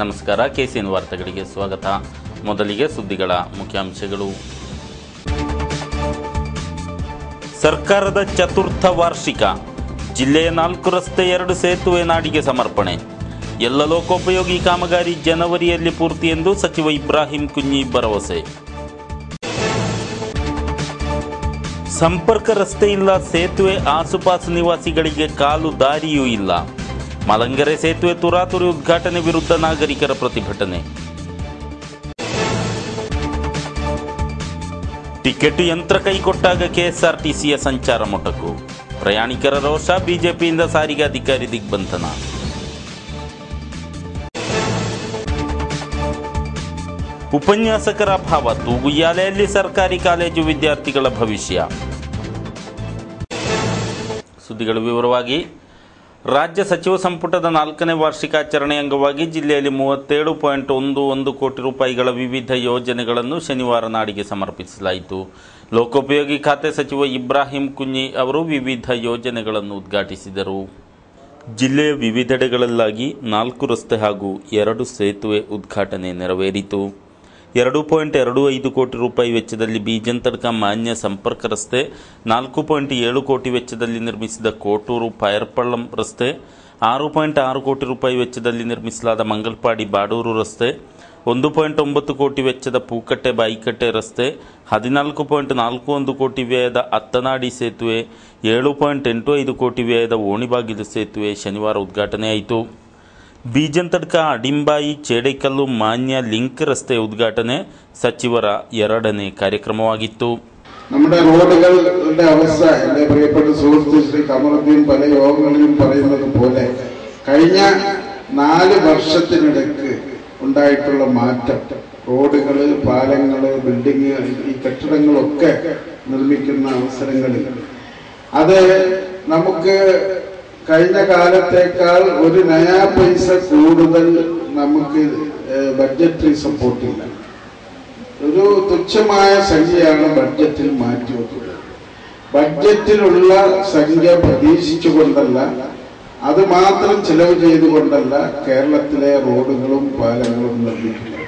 ನಮಸ್ಕಾರ, ಕೆಸಿಎನ್ ವಾರ್ತೆಗಳಿಗೆ ಸ್ವಾಗತ. ಮೊದಲಿಗೆ ಸುದ್ದಿಗಳ ಮುಖ್ಯಾಂಶಗಳು. ಸರ್ಕಾರದ ಚತುರ್ಥ ವಾರ್ಷಿಕ, ಜಿಲ್ಲೆಯ 4 ರಸ್ತೆ 2 ಸೇತುವೆ ನಾಡಿಗೆ ಸಮರ್ಪಣೆ. ಎಲ್ಲ ಲೋಕೋಪಯೋಗಿ ಕಾಮಗಾರಿ ಜನವರಿಯಲ್ಲಿ ಪೂರ್ತಿ ಎಂದು ಸಚಿವ ಇಬ್ರಾಹಿಂ ಕುಂಞಿ ಭರವಸೆ. ಸಂಪರ್ಕ ರಸ್ತೆ ಇಲ್ಲ, ಸೇತುವೆ ಆಸುಪಾಸು ನಿವಾಸಿಗಳಿಗೆ ಕಾಲು ದಾರಿಯೂ ಇಲ್ಲ. ಮಲಂಗೆರೆ ಸೇತುವೆ ತುರಾತುರಿ ಉದ್ಘಾಟನೆ ವಿರುದ್ಧ ನಾಗರಿಕರ ಪ್ರತಿಭಟನೆ. ಟಿಕೆಟ್ ಯಂತ್ರ ಕೈಕೊಟ್ಟಾಗ ಕೆಎಸ್ಆರ್ಟಿಸಿಯ ಸಂಚಾರ ಮೊಟಕು. ಪ್ರಯಾಣಿಕರ ರೋಷ, ಬಿಜೆಪಿಯಿಂದ ಸಾರಿಗೆ ಅಧಿಕಾರಿ ದಿಗ್ಬಂಧನ. ಉಪನ್ಯಾಸಕರ ಅಭಾವ, ತೂಗುಯ್ಯಾಲೆಯಲ್ಲಿ ಸರ್ಕಾರಿ ಕಾಲೇಜು ವಿದ್ಯಾರ್ಥಿಗಳ ಭವಿಷ್ಯ. ಸುದ್ದಿಗಳ ವಿವರವಾಗಿ. ರಾಜ್ಯ ಸಚಿವ ಸಂಪುಟದ 4ನೇ ವಾರ್ಷಿಕಾಚರಣೆ ಅಂಗವಾಗಿ ಜಿಲ್ಲೆಯಲ್ಲಿ 37.11 ಕೋಟಿ ರೂಪಾಯಿಗಳ ವಿವಿಧ ಯೋಜನೆಗಳನ್ನು ಶನಿವಾರ ನಾಡಿಗೆ ಸಮರ್ಪಿಸಲಾಯಿತು. ಲೋಕೋಪಯೋಗಿ ಖಾತೆ ಸಚಿವ ಇಬ್ರಾಹಿಂ ಕುಂಞಿ ಅವರು ವಿವಿಧ ಯೋಜನೆಗಳನ್ನು ಉದ್ಘಾಟಿಸಿದರು. ಜಿಲ್ಲೆಯ ವಿವಿಧೆಡೆಗಳಲ್ಲಾಗಿ 4 ರಸ್ತೆ ಹಾಗೂ 2 ಸೇತುವೆ ಉದ್ಘಾಟನೆ ನೆರವೇರಿತು. 2.25 ಕೋಟಿ ರೂಪಾಯಿ ವೆಚ್ಚದಲ್ಲಿ ಬೀಜಂತಡ್ಕ ಮಾನ್ಯ ಸಂಪರ್ಕ ರಸ್ತೆ, 4.7 ಕೋಟಿ ವೆಚ್ಚದಲ್ಲಿ ನಿರ್ಮಿಸಿದ ಕೋಟೂರು ಪೈರ್ಪಳ್ಳಂ ರಸ್ತೆ, 6.6 ಕೋಟಿ ರೂಪಾಯಿ ವೆಚ್ಚದಲ್ಲಿ ನಿರ್ಮಿಸಲಾದ ಮಂಗಲ್ಪಾಡಿ ಬಾಡೂರು ರಸ್ತೆ, 1.9 ಕೋಟಿ ವೆಚ್ಚದ ಪೂಕಟ್ಟೆ ಬಾಯಿಕಟ್ಟೆ ರಸ್ತೆ, 14.41 ಕೋಟಿ ವ್ಯಯದ ಅತ್ತನಾಡಿ ಸೇತುವೆ, 7.85 ಕೋಟಿ ವ್ಯಯದ ಓಣಿಬಾಗಿಲು ಸೇತುವೆ ಶನಿವಾರ ಉದ್ಘಾಟನೆಯಾಯಿತು. ಬೀಜಂತಡ್ಕ ಅಡಿಂಬಾಯಿ ಚೇಡೇಕಲ್ಲು ಮಾನ್ಯ ಲಿಂಕ್ ರಸ್ತೆ ಉದ್ಘಾಟನೆ സಚಿವರ 2ನೇ ಕಾರ್ಯಕ್ರಮವಾಗಿತ್ತು. നമ്മുടെ റോഡുകളുടെ അവസ്ഥ എൻ്റെ പ്രിയപ്പെട്ട സുഹൃത്ത് ശ്രീ കമറുദ്ദീൻ പല യോഗങ്ങളിലും പറയുന്നത് പോലെ കഴിഞ്ഞ 4 വർഷത്തിനിടയ്ക്ക് ഉണ്ടായിട്ടുള്ള മാറ്റം, റോഡുകൾ, പാലങ്ങൾ, ബിൽഡിങ്ങുകൾ, ഈ കെട്ടിടങ്ങളൊക്കെ നിർമ്മിക്കുന്ന അവസരങ്ങളിൽ അത് നമുക്ക് കഴിഞ്ഞ കാലത്തേക്കാൾ ഒരു നയാ പൈസ കൂടുതൽ നമുക്ക് ബഡ്ജറ്റ് സപ്പോർട്ടില്ല. ഒരു തുച്ഛമായ സംഖ്യയാണ് ബഡ്ജറ്റിൽ മാറ്റിവെക്കുന്നത്. ബഡ്ജറ്റിലുള്ള സംഖ്യ പ്രതീക്ഷിച്ചുകൊണ്ടല്ല, അത് മാത്രം ചെലവ് ചെയ്തുകൊണ്ടല്ല കേരളത്തിലെ റോഡുകളും പാലങ്ങളും നിർമ്മിക്കുന്നത്.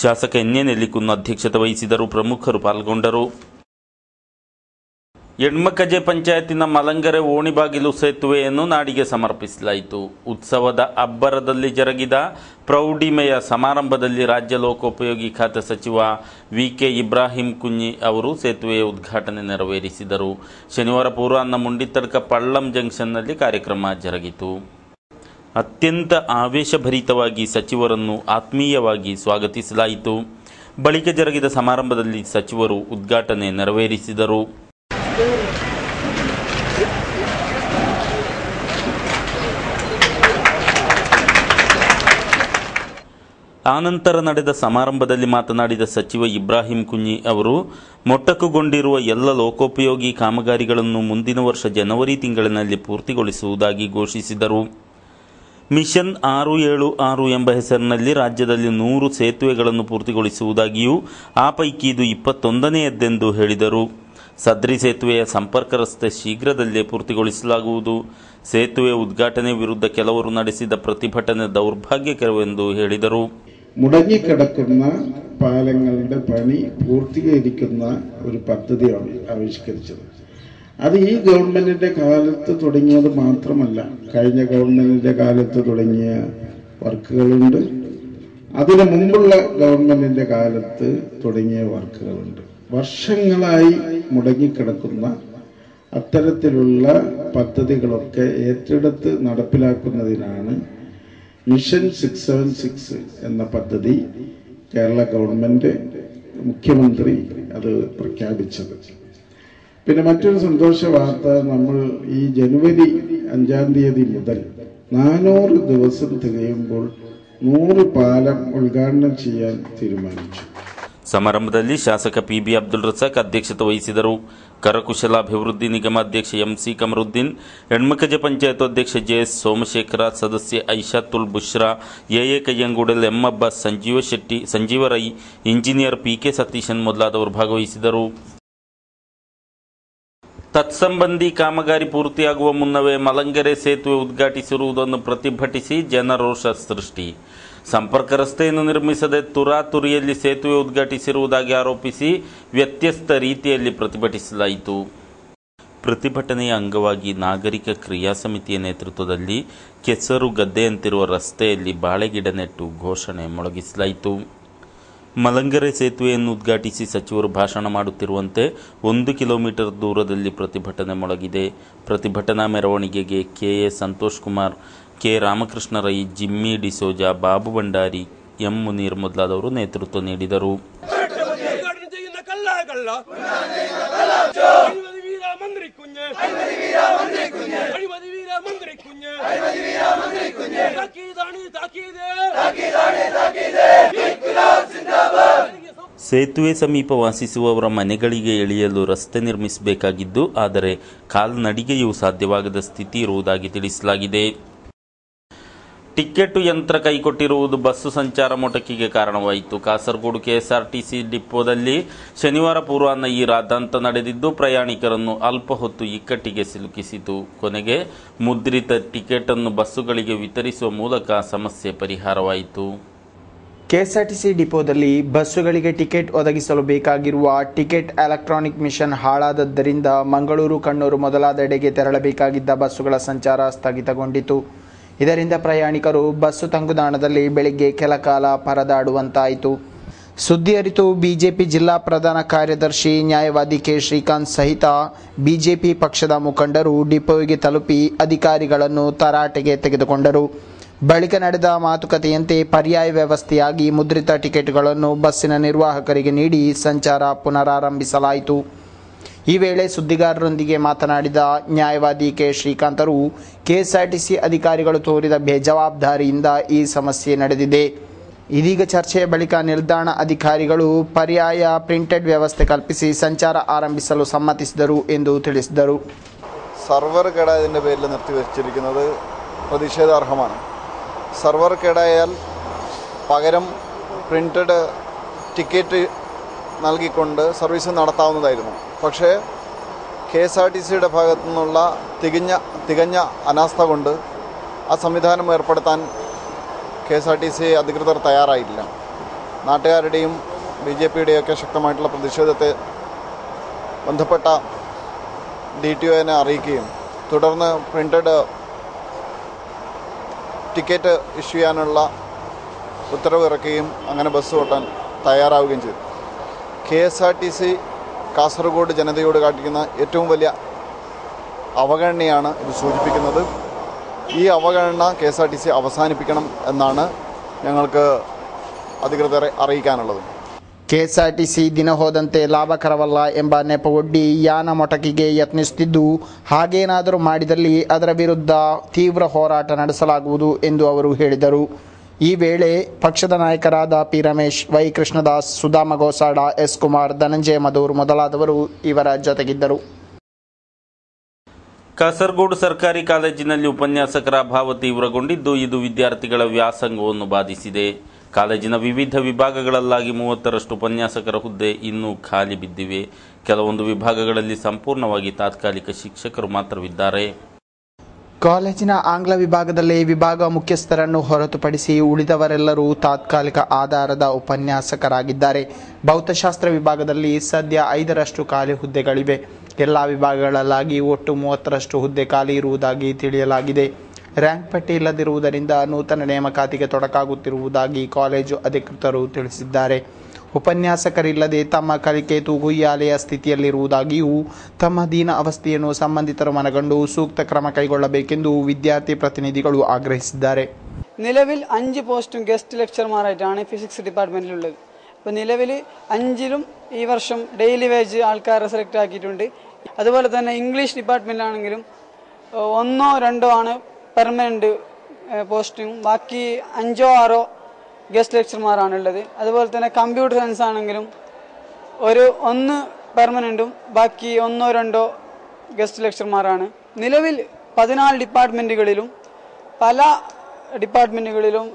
ಶಾಸಕ ಎನ್ ಎ ನೆಲ್ಲಿಕುನ್ನ ಅಧ್ಯಕ್ಷತೆ ವಹಿಸಿದರು. ಪ್ರಮುಖರು ಪಾಲ್ಗೊಂಡರು. ಯಡ್ಮಕಜೆ ಪಂಚಾಯತಿನ ಮಲಂಗೆರೆ ಓಣಿಬಾಗಿಲು ಸೇತುವೆಯನ್ನು ನಾಡಿಗೆ ಸಮರ್ಪಿಸಲಾಯಿತು. ಉತ್ಸವದ ಅಬ್ಬರದಲ್ಲಿ ಜರುಗಿದ ಪ್ರೌಢಿಮೆಯ ಸಮಾರಂಭದಲ್ಲಿ ರಾಜ್ಯ ಲೋಕೋಪಯೋಗಿ ಖಾತೆ ಸಚಿವ ವಿ.ಕೆ. ಇಬ್ರಾಹಿಂ ಕುಂಞಿ ಅವರು ಸೇತುವೆಯ ಉದ್ಘಾಟನೆ ನೆರವೇರಿಸಿದರು. ಶನಿವಾರ ಪೂರ್ವಾಹ್ನ ಮುಂಡಿತಡ್ಕ ಪಳ್ಳಂ ಜಂಕ್ಷನ್ನಲ್ಲಿ ಕಾರ್ಯಕ್ರಮ ಜರುಗಿತು. ಅತ್ಯಂತ ಆವೇಶಭರಿತವಾಗಿ ಸಚಿವರನ್ನು ಆತ್ಮೀಯವಾಗಿ ಸ್ವಾಗತಿಸಲಾಯಿತು. ಬಳಿಕ ಜರುಗಿದ ಸಮಾರಂಭದಲ್ಲಿ ಸಚಿವರು ಉದ್ಘಾಟನೆ ನೆರವೇರಿಸಿದರು. ಆನಂತರ ನಡೆದ ಸಮಾರಂಭದಲ್ಲಿ ಮಾತನಾಡಿದ ಸಚಿವ ಇಬ್ರಾಹಿಂ ಕುಂಞಿ ಅವರು ಮೊಟಕುಗೊಂಡಿರುವ ಎಲ್ಲ ಲೋಕೋಪಯೋಗಿ ಕಾಮಗಾರಿಗಳನ್ನು ಮುಂದಿನ ವರ್ಷ ಜನವರಿ ತಿಂಗಳಿನಲ್ಲಿ ಪೂರ್ತಿಗೊಳಿಸುವುದಾಗಿ ಘೋಷಿಸಿದರು. ಮಿಷನ್ 676 ಎಂಬ ಹೆಸರಿನಲ್ಲಿ ರಾಜ್ಯದಲ್ಲಿ 100 ಸೇತುವೆಗಳನ್ನು ಪೂರ್ತಿಗೊಳಿಸುವುದಾಗಿಯೂ ಆ ಪೈಕಿ ಇದು 21ನೇಯದ್ದೆಂದು ಹೇಳಿದರು. ಸದ್ರಿ ಸೇತುವೆಯ ಸಂಪರ್ಕ ರಸ್ತೆ ಶೀಘ್ರದಲ್ಲೇ ಪೂರ್ತಿಗೊಳಿಸಲಾಗುವುದು. ಸೇತುವೆ ಉದ್ಘಾಟನೆ ವಿರುದ್ಧ ಕೆಲವರು ನಡೆಸಿದ ಪ್ರತಿಭಟನೆ ದೌರ್ಭಾಗ್ಯಕರವೆಂದು ಹೇಳಿದರು. മുടങ്ങിക്കിടക്കുന്ന പാലങ്ങളുടെ പണി പൂർത്തീകരിക്കുന്ന ഒരു പദ്ധതി ആവിഷ്കരിച്ചത്. അത് ഈ ഗവൺമെന്റിന്റെ കാലത്ത് തുടങ്ങിയത് മാത്രമല്ല, കഴിഞ്ഞ ഗവൺമെന്റിന്റെ കാലത്ത് തുടങ്ങിയ വർക്കുകളുണ്ട്, അതിനു മുമ്പുള്ള ഗവൺമെന്റിന്റെ കാലത്ത് തുടങ്ങിയ വർക്കുകളുണ്ട്. വർഷങ്ങളായി മുടങ്ങിക്കിടക്കുന്ന അത്തരത്തിലുള്ള പദ്ധതികളൊക്കെ ഏറ്റെടുത്ത് നടപ്പിലാക്കുന്നതിനാണ് മിഷൻ 676 എന്ന പദ്ധതി കേരള ഗവൺമെന്റ്, മുഖ്യമന്ത്രി അത് പ്രഖ്യാപിച്ചത്. പിന്നെ മറ്റൊരു സന്തോഷ വാർത്ത, നമ്മൾ ഈ ജനുവരി 5-ാം തീയതി മുതൽ 400 ദിവസം തികയുമ്പോൾ 100 പാലം ഉദ്ഘാടനം ചെയ്യാൻ തീരുമാനിച്ചു. ಸಮಾರಂಭದಲ್ಲಿ ಶಾಸಕ ಪಿ.ಬಿ. ಅಬ್ದುಲ್ ರಜಾಕ್ ಅಧ್ಯಕ್ಷತೆ ವಹಿಸಿದರು. ಕರಕುಶಲಾಭಿವೃದ್ಧಿ ನಿಗಮ ಅಧ್ಯಕ್ಷ ಎಂ.ಸಿ. ಕಮರುದ್ದೀನ್, ಯಡ್ಮಕಜೆ ಪಂಚಾಯತ್ ಅಧ್ಯಕ್ಷ ಜೆ.ಎಸ್. ಸೋಮಶೇಖರ, ಸದಸ್ಯೆ Aishatul Bushra, A A. Kayyangudal, M. Abbas, Sanjeeva Shetty, Sanjeeva Rai, engineer P K. Satheeshan ಮೊದಲಾದವರು ಭಾಗವಹಿಸಿದರು. ತತ್ಸಂಬಂಧಿ ಕಾಮಗಾರಿ ಪೂರ್ತಿಯಾಗುವ ಮುನ್ನವೇ ಮಲಂಗೆರೆ ಸೇತುವೆ ಉದ್ಘಾಟಿಸಿರುವುದನ್ನು ಪ್ರತಿಭಟಿಸಿ ಜನರೋಷ ಸೃಷ್ಟಿ. ಸಂಪರ್ಕ ರಸ್ತೆಯನ್ನು ನಿರ್ಮಿಸದೆ ತುರಾತುರಿಯಲ್ಲಿ ಸೇತುವೆ ಉದ್ಘಾಟಿಸಿರುವುದಾಗಿ ಆರೋಪಿಸಿ ವ್ಯತ್ಯಸ್ತ ರೀತಿಯಲ್ಲಿ ಪ್ರತಿಭಟಿಸಲಾಯಿತು. ಪ್ರತಿಭಟನೆಯ ಅಂಗವಾಗಿ ನಾಗರಿಕ ಕ್ರಿಯಾ ಸಮಿತಿಯ ನೇತೃತ್ವದಲ್ಲಿ ಕೆಸರು ಗದ್ದೆಯಂತಿರುವ ರಸ್ತೆಯಲ್ಲಿ ಬಾಳೆಗಿಡ ನೆಟ್ಟು ಘೋಷಣೆ ಮೊಳಗಿಸಲಾಯಿತು. ಮಲಂಗರೆ ಸೇತುವೆಯನ್ನು ಉದ್ಘಾಟಿಸಿ ಸಚಿವರು ಭಾಷಣ ಮಾಡುತ್ತಿರುವಂತೆ 1 ಕಿಲೋಮೀಟರ್ ದೂರದಲ್ಲಿ ಪ್ರತಿಭಟನೆ ಮೊಳಗಿದೆ. ಪ್ರತಿಭಟನಾ ಮೆರವಣಿಗೆಗೆ KA Santosh Kumar, K Ramakrishna Rai, Jimmy D'Souza, Babu Bhandari, M Munir ಮೊದಲಾದವರು ನೇತೃತ್ವ ನೀಡಿದರು. ಸೇತುವೆ ಸಮೀಪ ವಾಸಿಸುವವರ ಮನೆಗಳಿಗೆ ಇಳಿಯಲು ರಸ್ತೆ ನಿರ್ಮಿಸಬೇಕಾಗಿದ್ದು, ಆದರೆ ಕಾಲ್ನಡಿಗೆಯೂ ಸಾಧ್ಯವಾಗದ ಸ್ಥಿತಿ ಇರುವುದಾಗಿ ತಿಳಿಸಲಾಗಿದೆ. ಟಿಕೆಟ್ ಯಂತ್ರ ಕೈಕೊಟ್ಟಿರುವುದು ಬಸ್ಸು ಸಂಚಾರ ಮೊಟಕಿಗೆ ಕಾರಣವಾಯಿತು. ಕಾಸರಗೋಡು ಕೆಎಸ್ಆರ್ಟಿಸಿ ಡಿಪೋದಲ್ಲಿ ಶನಿವಾರ ಪೂರ್ವಾಹ್ನ ಈ ರಾದ್ಧಾಂತ ನಡೆದಿದ್ದು, ಪ್ರಯಾಣಿಕರನ್ನು ಅಲ್ಪ ಹೊತ್ತು ಇಕ್ಕಟ್ಟಿಗೆ ಸಿಲುಕಿಸಿತು. ಕೊನೆಗೆ ಮುದ್ರಿತ ಟಿಕೆಟ್ ಅನ್ನು ಬಸ್ಸುಗಳಿಗೆ ವಿತರಿಸುವ ಮೂಲಕ ಸಮಸ್ಯೆ ಪರಿಹಾರವಾಯಿತು. ಕೆಎಸ್ಆರ್ಟಿಸಿ ಡಿಪೋದಲ್ಲಿ ಬಸ್ಸುಗಳಿಗೆ ಟಿಕೆಟ್ ಒದಗಿಸಲು ಬೇಕಾಗಿರುವ ಟಿಕೆಟ್ ಎಲೆಕ್ಟ್ರಾನಿಕ್ ಮಿಷನ್ ಹಾಳಾದದ್ದರಿಂದ ಮಂಗಳೂರು, ಕಣ್ಣೂರು ಮೊದಲಾದೆಡೆಗೆ ತೆರಳಬೇಕಾಗಿದ್ದ ಬಸ್ಸುಗಳ ಸಂಚಾರ ಸ್ಥಗಿತಗೊಂಡಿತು. ಇದರಿಂದ ಪ್ರಯಾಣಿಕರು ಬಸ್ಸು ತಂಗುದಾಣದಲ್ಲಿ ಬೆಳಿಗ್ಗೆ ಕೆಲ ಕಾಲ ಪರದಾಡುವಂತಾಯಿತು. ಸುದ್ದಿ ಅರಿತು ಬಿಜೆಪಿ ಜಿಲ್ಲಾ ಪ್ರಧಾನ ಕಾರ್ಯದರ್ಶಿ ನ್ಯಾಯವಾದಿ ಕೆ ಶ್ರೀಕಾಂತ್ ಸಹಿತ ಬಿಜೆಪಿ ಪಕ್ಷದ ಮುಖಂಡರು ಡಿಪೋಗೆ ತಲುಪಿ ಅಧಿಕಾರಿಗಳನ್ನು ತರಾಟೆಗೆ ತೆಗೆದುಕೊಂಡರು. ಬಳಿಕ ನಡೆದ ಮಾತುಕತೆಯಂತೆ ಪರ್ಯಾಯ ವ್ಯವಸ್ಥೆಯಾಗಿ ಮುದ್ರಿತ ಟಿಕೆಟ್ಗಳನ್ನು ಬಸ್ಸಿನ ನಿರ್ವಾಹಕರಿಗೆ ನೀಡಿ ಸಂಚಾರ ಪುನರಾರಂಭಿಸಲಾಯಿತು. ಈ ವೇಳೆ ಸುದ್ದಿಗಾರರೊಂದಿಗೆ ಮಾತನಾಡಿದ ನ್ಯಾಯವಾದಿ ಕೆ ಶ್ರೀಕಾಂತರು, ಕೆಎಸ್ಆರ್ಟಿಸಿ ಅಧಿಕಾರಿಗಳು ತೋರಿದ ಬೇಜವಾಬ್ದಾರಿಯಿಂದ ಈ ಸಮಸ್ಯೆ ನಡೆದಿದೆ. ಇದೀಗ ಚರ್ಚೆಯ ಬಳಿಕ ನಿಲ್ದಾಣ ಅಧಿಕಾರಿಗಳು ಪರ್ಯಾಯ ಪ್ರಿಂಟೆಡ್ ವ್ಯವಸ್ಥೆ കൽപ്പിಸಿ ಸಂಚಾರ ആരംഭിಸಲು സമ്മതിಸಿದರು ಎಂದು ತಿಳಿಸಿದರು. സർവർ കേടായതിൻ്റെ പേരിൽ നിർത്തിവെച്ചിരിക്കുന്നത് പ്രതിഷേധാർഹമാണ്. സർവർ കേടായാൽ പകരം പ്രിന്റഡ് ടിക്കറ്റ് നൽകിക്കൊണ്ട് സർവീസ് നടത്താവുന്നതായിരുന്നു. പക്ഷേ KSRTCയുടെ ഭാഗത്തു നിന്നുള്ള തികഞ്ഞ അനാസ്ഥ കൊണ്ട് ആ സംവിധാനം ഏർപ്പെടുത്താൻ KSRTC അധികൃതർ തയ്യാറായില്ല. നാട്ടുകാരുടെയും BJPയുടെയൊക്കെ ശക്തമായിട്ടുള്ള പ്രതിഷേധത്തെ ബന്ധപ്പെട്ട DTOനെ അറിയിക്കുകയും തുടർന്ന് പ്രിന്റഡ് ടിക്കറ്റ് ഇഷ്യൂ ചെയ്യാനുള്ള ഉത്തരവ് ഇറക്കുകയും അങ്ങനെ ബസ് ഓട്ടാൻ തയ്യാറാവുകയും ചെയ്തു. KSRTC കാസർഗോഡ് ജനതയോട് കാട്ടിക്കുന്ന ഏറ്റവും വലിയ അവഗണനയാണ് ഇത് സൂചിപ്പിക്കുന്നത്. ഈ അവഗണന KSRTC അവസാനിപ്പിക്കണം എന്നാണ് ഞങ്ങൾക്ക് അധികൃതരെ അറിയിക്കാനുള്ളത്. ಕೆಎಸ್ಆರ್ಟಿಸಿ ದಿನ ಹೋದಂತೆ ಲಾಭಕರವಲ್ಲ ಎಂಬ ನೆಪವೊಡ್ಡಿ ಯಾನ ಮೊಟಕಿಗೆ ಯತ್ನಿಸುತ್ತಿದ್ದು, ಹಾಗೇನಾದರೂ ಮಾಡಿದಲ್ಲಿ ಅದರ ವಿರುದ್ಧ ತೀವ್ರ ಹೋರಾಟ ನಡೆಸಲಾಗುವುದು ಎಂದು ಅವರು ಹೇಳಿದರು. ಈ ವೇಳೆ ಪಕ್ಷದ ನಾಯಕರಾದ P Ramesh, Y Krishnadas, Sudhama Gosada, S Kumar, Dhananjaya Madhur ಮೊದಲಾದವರು ಇವರ ಜೊತೆಗಿದ್ದರು. ಕಾಸರಗೋಡು ಸರ್ಕಾರಿ ಕಾಲೇಜಿನಲ್ಲಿ ಉಪನ್ಯಾಸಕರ ಅಭಾವ ತೀವ್ರಗೊಂಡಿದ್ದು, ಇದು ವಿದ್ಯಾರ್ಥಿಗಳ ವ್ಯಾಸಂಗವನ್ನು ಬಾಧಿಸಿದೆ. ಕಾಲೇಜಿನ ವಿವಿಧ ವಿಭಾಗಗಳಲ್ಲಾಗಿ 30ರಷ್ಟು ಉಪನ್ಯಾಸಕರ ಹುದ್ದೆ ಇನ್ನೂ ಖಾಲಿ ಬಿದ್ದಿವೆ. ಕೆಲವೊಂದು ವಿಭಾಗಗಳಲ್ಲಿ ಸಂಪೂರ್ಣವಾಗಿ ತಾತ್ಕಾಲಿಕ ಶಿಕ್ಷಕರು ಮಾತ್ರವಿದ್ದಾರೆ. ಕಾಲೇಜಿನ ಆಂಗ್ಲ ವಿಭಾಗದಲ್ಲಿ ವಿಭಾಗ ಮುಖ್ಯಸ್ಥರನ್ನು ಹೊರತುಪಡಿಸಿ ಉಳಿದವರೆಲ್ಲರೂ ತಾತ್ಕಾಲಿಕ ಆಧಾರದ ಉಪನ್ಯಾಸಕರಾಗಿದ್ದಾರೆ. ಭೌತಶಾಸ್ತ್ರ ವಿಭಾಗದಲ್ಲಿ ಸದ್ಯ 5ರಷ್ಟು ಖಾಲಿ ಹುದ್ದೆಗಳಿವೆ. ಎಲ್ಲ ವಿಭಾಗಗಳಲ್ಲಾಗಿ ಒಟ್ಟು 30ರಷ್ಟು ಹುದ್ದೆ ಖಾಲಿ ಇರುವುದಾಗಿ ತಿಳಿಯಲಾಗಿದೆ. ರ್ಯಾಂಕ್ ಪಟ್ಟಿ ಇಲ್ಲದಿರುವುದರಿಂದ ನೂತನ ನೇಮಕಾತಿಗೆ ತೊಡಕಾಗುತ್ತಿರುವುದಾಗಿ ಕಾಲೇಜು ಅಧಿಕೃತರು ತಿಳಿಸಿದ್ದಾರೆ. ಉಪನ್ಯಾಸಕರಿಲ್ಲದೆ ತಮ್ಮ ಕಲಿಕೆ ತೂಗುಯ್ಯಾಲೆಯ ಸ್ಥಿತಿಯಲ್ಲಿರುವುದಾಗಿಯೂ ತಮ್ಮ ದೀನ ಅವಸ್ಥೆಯನ್ನು ಸಂಬಂಧಿತರು ಮನಗಂಡು ಸೂಕ್ತ ಕ್ರಮ കൈಗೊಳ್ಳಬೇಕೆಂದು വിദ്യാർത്ഥി പ്രതിനിധികൾ ആഗ്രഹിಸಿದ್ದಾರೆ. നിലവിൽ 5 പോസ്റ്റും ഗസ്റ്റ് ലെക്ചർമാരായിട്ടാണ് ഫിസിക്സ് ഡിപ്പാർട്ട്മെന്റിലുള്ളത്. അപ്പോൾ നിലവിൽ 5ലും ഈ വർഷം ഡെയിലി വേജ് ആൾക്കാരെ സെലക്ട് ആക്കിയിട്ടുണ്ട്. അതുപോലെ തന്നെ ഇംഗ്ലീഷ് ഡിപ്പാർട്ട്മെന്റിലാണെങ്കിലും 1ഓ 2ഓ ആണ് പെർമനന്റ് പോസ്റ്റും, ബാക്കി 5ഓ 6ഓ ഗസ്റ്റ് ലെക്ചർമാരാണുള്ളത്. അതുപോലെ തന്നെ കമ്പ്യൂട്ടർ സയൻസ് ആണെങ്കിലും 1 പെർമനന്റും ബാക്കി 1ഓ 2ഓ ഗസ്റ്റ് ലെക്ചർമാരാണ്. നിലവിൽ 14 ഡിപ്പാർട്ട്മെന്റുകളിലും പല ഡിപ്പാർട്ട്മെന്റുകളിലും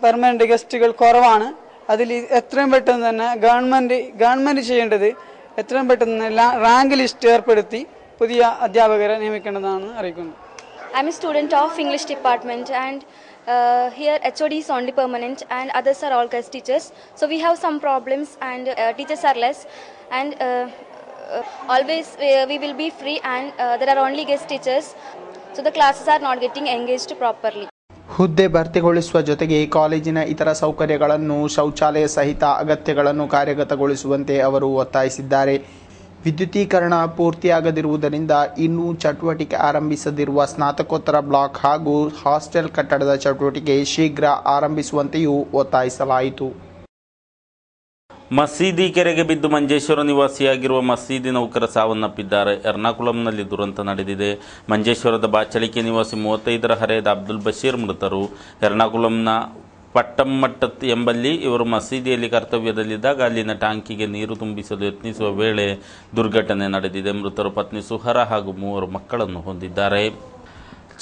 പെർമനന്റ് ഗസ്റ്റുകൾ കുറവാണ്. അതിൽ എത്രയും പെട്ടെന്ന് തന്നെ ഗവൺമെന്റ് ചെയ്യേണ്ടത് എത്രയും പെട്ടെന്ന് റാങ്ക് ലിസ്റ്റ് ഏർപ്പെടുത്തി പുതിയ അധ്യാപകരെ നിയമിക്കേണ്ടതാണെന്ന് അറിയിക്കുന്നു. I'm a student of English department and Here HOD is only permanent and others are all guest teachers. So we have some problems and teachers are less and always we will be free and there are only guest teachers. So the classes are not getting engaged properly. ಹುದ್ದೆ ಭರ್ತಿಗೊಳಿಸುವ ಜೊತೆಗೆ ಕಾಲೇಜಿನ ಇತರ ಸೌಕರ್ಯಗಳನ್ನು ಶೌಚಾಲಯ ಸಹಿತ ಅಗತ್ಯಗಳನ್ನು ಕಾರ್ಯಗತಗೊಳಿಸುವಂತೆ ಅವರು ಒತ್ತಾಯಿಸಿದ್ದಾರೆ. ವಿದ್ಯುದೀಕರಣ ಪೂರ್ತಿಯಾಗದಿರುವುದರಿಂದ ಇನ್ನೂ ಚಟುವಟಿಕೆ ಆರಂಭಿಸದಿರುವ ಸ್ನಾತಕೋತ್ತರ ಬ್ಲಾಕ್ ಹಾಗೂ ಹಾಸ್ಟೆಲ್ ಕಟ್ಟಡದ ಚಟುವಟಿಕೆ ಶೀಘ್ರ ಆರಂಭಿಸುವಂತೆಯೂ ಒತ್ತಾಯಿಸಲಾಯಿತು. ಮಸೀದಿ ಕೆರೆಗೆ ಬಿದ್ದು ಮಂಜೇಶ್ವರ ನಿವಾಸಿಯಾಗಿರುವ ಮಸೀದಿ ನೌಕರ ಸಾವನ್ನಪ್ಪಿದ್ದಾರೆ. ಎರ್ನಾಕುಲಂನಲ್ಲಿ ದುರಂತ ನಡೆದಿದೆ. ಮಂಜೇಶ್ವರದ ಬಾಚಳಿಕೆ ನಿವಾಸಿ 35ರ ಹರೆಯದ ಅಬ್ದುಲ್ ಬಶೀರ್ ಮೃತರು. ಎರ್ನಾಕುಲಂನ ಪಟ್ಟಮ್ಮಟ್ಟ ಎಂಬಲ್ಲಿ ಇವರು ಮಸೀದಿಯಲ್ಲಿ ಕರ್ತವ್ಯದಲ್ಲಿದ್ದಾಗ ಅಲ್ಲಿನ ಟ್ಯಾಂಕಿಗೆ ನೀರು ತುಂಬಿಸಲು ಯತ್ನಿಸುವ ವೇಳೆ ದುರ್ಘಟನೆ ನಡೆದಿದೆ. ಮೃತರು ಪತ್ನಿ ಸುಹರ ಹಾಗೂ 3 ಮಕ್ಕಳನ್ನು ಹೊಂದಿದ್ದಾರೆ.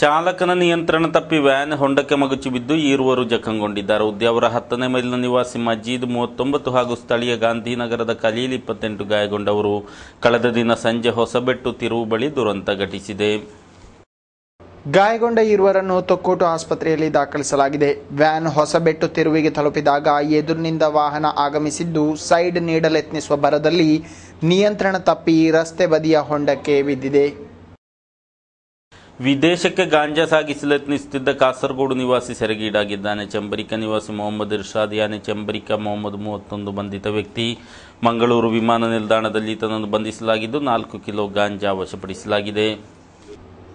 ಚಾಲಕನ ನಿಯಂತ್ರಣ ತಪ್ಪಿ ವ್ಯಾನ್ ಹೊಂಡಕ್ಕೆ ಮಗುಚಿ ಬಿದ್ದು ಈರುವರು ಜಖಂಗೊಂಡಿದ್ದಾರೆ. ಉದ್ಯಾವರ 10ನೇ ಮೈಲಿನ ನಿವಾಸಿ ಮಜೀದ್ 39 ಹಾಗೂ ಸ್ಥಳೀಯ ಗಾಂಧಿನಗರದ ಖಲೀಲ್ 28 ಗಾಯಗೊಂಡವರು. ಕಳೆದ ದಿನ ಸಂಜೆ ಹೊಸಬೆಟ್ಟು ತಿರುವು ಬಳಿ ದುರಂತ ಘಟಿಸಿದೆ. ಗಾಯಗೊಂಡ ಇರುವರನ್ನು ತೊಕ್ಕೋಟು ಆಸ್ಪತ್ರೆಯಲ್ಲಿ ದಾಖಲಿಸಲಾಗಿದೆ. ವ್ಯಾನ್ ಹೊಸಬೆಟ್ಟು ತಿರುವಿಗೆ ತಲುಪಿದಾಗ ಎದುರಿನಿಂದ ವಾಹನ ಆಗಮಿಸಿದ್ದು ಸೈಡ್ ನೀಡಲೆತ್ನಿಸುವ ಭರದಲ್ಲಿ ನಿಯಂತ್ರಣ ತಪ್ಪಿ ರಸ್ತೆ ಬದಿಯ ಹೊಂಡಕ್ಕೆ ಬಿದ್ದಿದೆ. ವಿದೇಶಕ್ಕೆ ಗಾಂಜಾ ಸಾಗಿಸಲು ಯತ್ನಿಸುತ್ತಿದ್ದ ಕಾಸರಗೋಡು ನಿವಾಸಿ ಸೆರೆಗೀಡಾಗಿದ್ದಾನೆ. ಚಂಬರಿಕ ನಿವಾಸಿ ಮೊಹಮ್ಮದ್ ಇರ್ಷಾದ್ ಯಾನೆ ಚಂಬರಿಕ ಮೊಹಮ್ಮದ್ 31 ಬಂಧಿತ ವ್ಯಕ್ತಿ. ಮಂಗಳೂರು ವಿಮಾನ ನಿಲ್ದಾಣದಲ್ಲಿ ಈತನನ್ನು ಬಂಧಿಸಲಾಗಿದ್ದು 4 ಕಿಲೋ ಗಾಂಜಾ ವಶಪಡಿಸಲಾಗಿದೆ.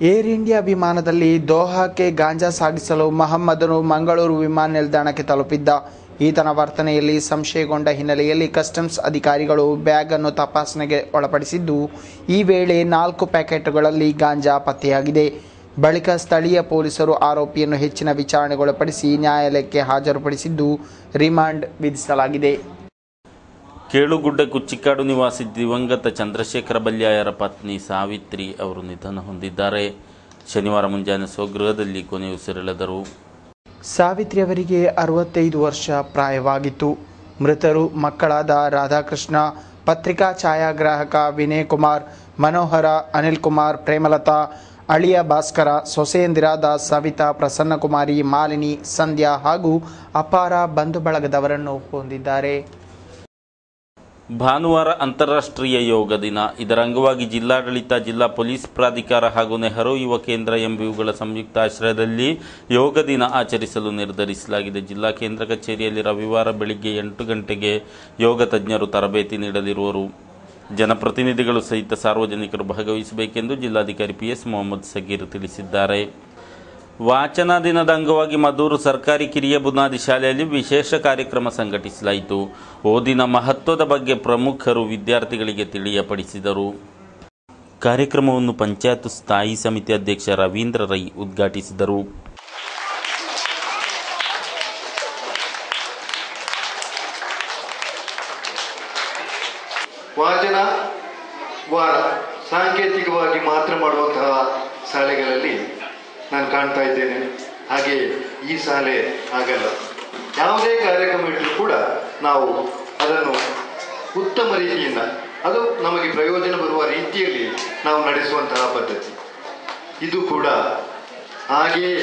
ಏರ್ ಇಂಡಿಯಾ ವಿಮಾನದಲ್ಲಿ ದೋಹಾಕ್ಕೆ ಗಾಂಜಾ ಸಾಗಿಸಲು ಮಹಮ್ಮದನು ಮಂಗಳೂರು ವಿಮಾನ ನಿಲ್ದಾಣಕ್ಕೆ ತಲುಪಿದ್ದ. ಈತನ ವರ್ತನೆಯಲ್ಲಿ ಸಂಶಯಗೊಂಡ ಹಿನ್ನೆಲೆಯಲ್ಲಿ ಕಸ್ಟಮ್ಸ್ ಅಧಿಕಾರಿಗಳು ಬ್ಯಾಗ್ ಅನ್ನು ತಪಾಸಣೆಗೆ ಒಳಪಡಿಸಿದ್ದು ಈ ವೇಳೆ 4 ಪ್ಯಾಕೆಟ್ಗಳಲ್ಲಿ ಗಾಂಜಾ ಪತ್ತೆಯಾಗಿದೆ. ಬಳಿಕ ಸ್ಥಳೀಯ ಪೊಲೀಸರು ಆರೋಪಿಯನ್ನು ಹೆಚ್ಚಿನ ವಿಚಾರಣೆಗೊಳಪಡಿಸಿ ನ್ಯಾಯಾಲಯಕ್ಕೆ ಹಾಜರುಪಡಿಸಿದ್ದು ರಿಮಾಂಡ್ ವಿಧಿಸಲಾಗಿದೆ. ಕೇಳುಗುಡ್ಡ ಕುಚ್ಚಿಕಾಡು ನಿವಾಸಿ ದಿವಂಗತ ಚಂದ್ರಶೇಖರ ಬಲ್ಯಾಯರ ಪತ್ನಿ ಸಾವಿತ್ರಿ ಅವರು ನಿಧನ ಹೊಂದಿದ್ದಾರೆ. ಶನಿವಾರ ಮುಂಜಾನೆ ಸ್ವಗೃಹದಲ್ಲಿ ಕೊನೆಯುಸಿರೆಳೆದರು. ಸಾವಿತ್ರಿ ಅವರಿಗೆ 65 ವರ್ಷ ಪ್ರಾಯವಾಗಿತ್ತು. ಮೃತರು ಮಕ್ಕಳಾದ ರಾಧಾಕೃಷ್ಣ, ಪತ್ರಿಕಾ ಛಾಯಾಗ್ರಾಹಕ ವಿನಯ್ ಕುಮಾರ್, ಮನೋಹರ, ಅನಿಲ್ ಕುಮಾರ್, ಪ್ರೇಮಲತಾ, ಅಳಿಯ ಭಾಸ್ಕರ, ಸೊಸೆಯಂದಿರಾದ ಸವಿತಾ, ಪ್ರಸನ್ನಕುಮಾರಿ, ಮಾಲಿನಿ, ಸಂಧ್ಯಾ ಹಾಗೂ ಅಪಾರ ಬಂಧು ಬಳಗದವರನ್ನು ಹೊಂದಿದ್ದಾರೆ. ಭಾನುವಾರ ಅಂತಾರಾಷ್ಟ್ರೀಯ ಯೋಗ ದಿನ. ಇದರ ಅಂಗವಾಗಿ ಜಿಲ್ಲಾಡಳಿತ, ಜಿಲ್ಲಾ ಪೊಲೀಸ್ ಪ್ರಾಧಿಕಾರ ಹಾಗೂ ನೆಹರು ಯುವ ಕೇಂದ್ರ ಎಂಬಿಯುಗಳ ಸಂಯುಕ್ತ ಆಶ್ರಯದಲ್ಲಿ ಯೋಗ ದಿನ ಆಚರಿಸಲು ನಿರ್ಧರಿಸಲಾಗಿದೆ. ಜಿಲ್ಲಾ ಕೇಂದ್ರ ಕಚೇರಿಯಲ್ಲಿ ರವಿವಾರ ಬೆಳಿಗ್ಗೆ 8 ಗಂಟೆಗೆ ಯೋಗ ತಜ್ಞರು ತರಬೇತಿ ನೀಡಲಿರುವರು. ಜನಪ್ರತಿನಿಧಿಗಳು ಸಹಿತ ಸಾರ್ವಜನಿಕರು ಭಾಗವಹಿಸಬೇಕೆಂದು ಜಿಲ್ಲಾಧಿಕಾರಿ PS ಮೊಹಮ್ಮದ್ ಸಗೀರ್ ತಿಳಿಸಿದ್ದಾರೆ. ವಾಚನ ದಿನದ ಅಂಗವಾಗಿ ಮದ್ದೂರು ಸರ್ಕಾರಿ ಕಿರಿಯ ಬುನಾದಿ ಶಾಲೆಯಲ್ಲಿ ವಿಶೇಷ ಕಾರ್ಯಕ್ರಮ ಸಂಘಟಿಸಲಾಯಿತು. ಓದಿನ ಮಹತ್ವದ ಬಗ್ಗೆ ಪ್ರಮುಖರು ವಿದ್ಯಾರ್ಥಿಗಳಿಗೆ ತಿಳಿಯಪಡಿಸಿದರು. ಕಾರ್ಯಕ್ರಮವನ್ನು ಪಂಚಾಯತ್ ಸ್ಥಾಯಿ ಸಮಿತಿ ಅಧ್ಯಕ್ಷ ರವೀಂದ್ರ ರೈ ಉದ್ಘಾಟಿಸಿದರು. ವಾಚನ ವಾರ ಸಾಂಕೇತಿಕವಾಗಿ ಮಾತ್ರ ಮಾಡುವಂತಹ ಶಾಲೆಗಳಲ್ಲಿ ನಾನು ಕಾಣ್ತಾ ಇದ್ದೇನೆ. ಹಾಗೆ ಈ ಶಾಲೆ ಆಗಲ್ಲ. ಯಾವುದೇ ಕಾರ್ಯಕ್ರಮ ಇಟ್ಟರೂ ಕೂಡ ನಾವು ಅದನ್ನು ಉತ್ತಮ ರೀತಿಯಿಂದ, ಅದು ನಮಗೆ ಪ್ರಯೋಜನ ಬರುವ ರೀತಿಯಲ್ಲಿ ನಾವು ನಡೆಸುವಂತಹ ಪದ್ಧತಿ. ಇದು ಕೂಡ ಹಾಗೆಯೇ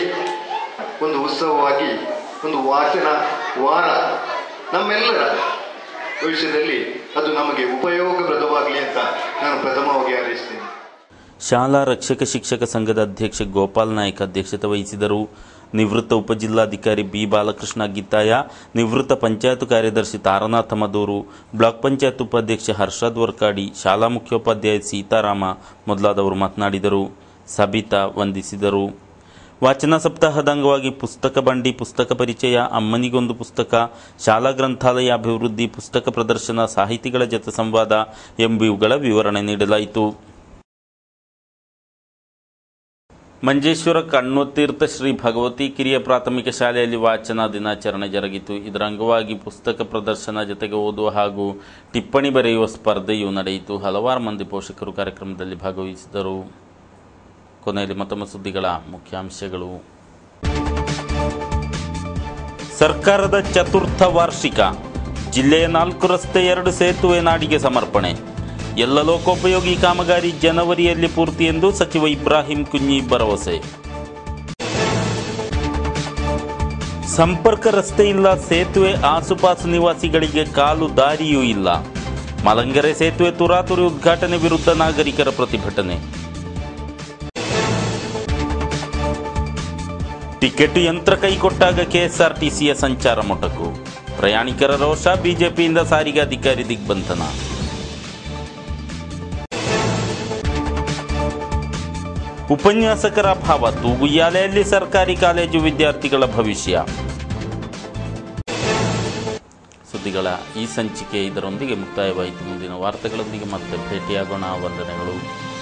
ಒಂದು ಉತ್ಸವವಾಗಿ, ಒಂದು ವಾಚನ ವಾರ ನಮ್ಮೆಲ್ಲರ ಭವಿಷ್ಯದಲ್ಲಿ ಅದು ನಮಗೆ ಉಪಯೋಗಪ್ರದವಾಗಲಿ ಅಂತ ನಾನು ಪ್ರಥಮವಾಗಿ ಹಾರೈಸ್ತೇನೆ. ಶಾಲಾ ರಕ್ಷಕ ಶಿಕ್ಷಕ ಸಂಘದ ಅಧ್ಯಕ್ಷ ಗೋಪಾಲ್ ನಾಯ್ಕ ಅಧ್ಯಕ್ಷತೆ ವಹಿಸಿದರು. ನಿವೃತ್ತ ಉಪಜಿಲ್ಲಾಧಿಕಾರಿ ಬಿ ಬಾಲಕೃಷ್ಣ ಗಿತ್ತಾಯ, ನಿವೃತ್ತ ಪಂಚಾಯತ್ ಕಾರ್ಯದರ್ಶಿ ತಾರನಾಥ ಮದೂರು, ಬ್ಲಾಕ್ ಪಂಚಾಯತ್ ಉಪಾಧ್ಯಕ್ಷ ಹರ್ಷದ್ ವರ್ಕಾಡಿ, ಶಾಲಾ ಮುಖ್ಯೋಪಾಧ್ಯಾಯ ಸೀತಾರಾಮ ಮೊದಲಾದವರು ಮಾತನಾಡಿದರು. ಸಬಿತಾ ವಂದಿಸಿದರು. ವಾಚನ ಸಪ್ತಾಹದ ಅಂಗವಾಗಿ ಪುಸ್ತಕ ಬಂಡಿ, ಪುಸ್ತಕ ಪರಿಚಯ, ಅಮ್ಮನಿಗೊಂದು ಪುಸ್ತಕ, ಶಾಲಾ ಗ್ರಂಥಾಲಯ ಅಭಿವೃದ್ಧಿ, ಪುಸ್ತಕ ಪ್ರದರ್ಶನ, ಸಾಹಿತಿಗಳ ಜೊತೆ ಸಂವಾದ ಎಂಬಿಯುಗಳ ವಿವರಣೆ ನೀಡಲಾಯಿತು. ಮಂಜೇಶ್ವರ ಕಣ್ಣುತೀರ್ಥ ಶ್ರೀ ಭಗವತಿ ಕಿರಿಯ ಪ್ರಾಥಮಿಕ ಶಾಲೆಯಲ್ಲಿ ವಾಚನ ದಿನಾಚರಣೆ ಜರುಗಿತು. ಇದರ ಅಂಗವಾಗಿ ಪುಸ್ತಕ ಪ್ರದರ್ಶನ ಜೊತೆಗೆ ಓದುವ ಹಾಗೂ ಟಿಪ್ಪಣಿ ಬರೆಯುವ ಸ್ಪರ್ಧೆಯೂ ನಡೆಯಿತು. ಹಲವಾರು ಮಂದಿ ಪೋಷಕರು ಕಾರ್ಯಕ್ರಮದಲ್ಲಿ ಭಾಗವಹಿಸಿದರು. ಕೊನೆಯಲ್ಲಿ ಮತ್ತೊಮ್ಮೆ ಸುದ್ದಿಗಳ ಮುಖ್ಯಾಂಶಗಳು. ಸರ್ಕಾರದ ಚತುರ್ಥ ವಾರ್ಷಿಕ. ಜಿಲ್ಲೆಯ 4 ರಸ್ತೆ, 2 ಸೇತುವೆ ನಾಡಿಗೆ ಸಮರ್ಪಣೆ. ಎಲ್ಲ ಲೋಕೋಪಯೋಗಿ ಕಾಮಗಾರಿ ಜನವರಿಯಲ್ಲಿ ಪೂರ್ತಿ ಎಂದು ಸಚಿವ ಇಬ್ರಾಹಿಂ ಕುಂಞಿ ಭರವಸೆ. ಸಂಪರ್ಕ ರಸ್ತೆ ಇಲ್ಲ, ಸೇತುವೆ ಆಸುಪಾಸು ನಿವಾಸಿಗಳಿಗೆ ಕಾಲು ದಾರಿಯೂ ಇಲ್ಲ. ಮಲಂಗೆರೆ ಸೇತುವೆ ತುರಾತುರಿ ಉದ್ಘಾಟನೆ ವಿರುದ್ಧ ನಾಗರಿಕರ ಪ್ರತಿಭಟನೆ. ಟಿಕೆಟ್ ಯಂತ್ರ ಕೈಕೊಟ್ಟಾಗ ಕೆಎಸ್ಆರ್ಟಿಸಿಯ ಸಂಚಾರ ಮೊಟಕು. ಪ್ರಯಾಣಿಕರ ರೋಷ, ಬಿಜೆಪಿಯಿಂದ ಸಾರಿಗೆ ಅಧಿಕಾರಿ ದಿಗ್ಬಂಧನ. ಉಪನ್ಯಾಸಕರ ಅಭಾವ, ತೂಗುಯ್ಯಾಲೆಯಲ್ಲಿ ಸರ್ಕಾರಿ ಕಾಲೇಜು ವಿದ್ಯಾರ್ಥಿಗಳ ಭವಿಷ್ಯ. ಸುದ್ದಿಗಳ ಈ ಸಂಚಿಕೆ ಇದರೊಂದಿಗೆ ಮುಕ್ತಾಯವಾಯಿತು. ಮುಂದಿನ ವಾರ್ತೆಗಳೊಂದಿಗೆ ಮತ್ತೆ ಭೇಟಿಯಾಗೋಣ. ವಂದನೆಗಳು.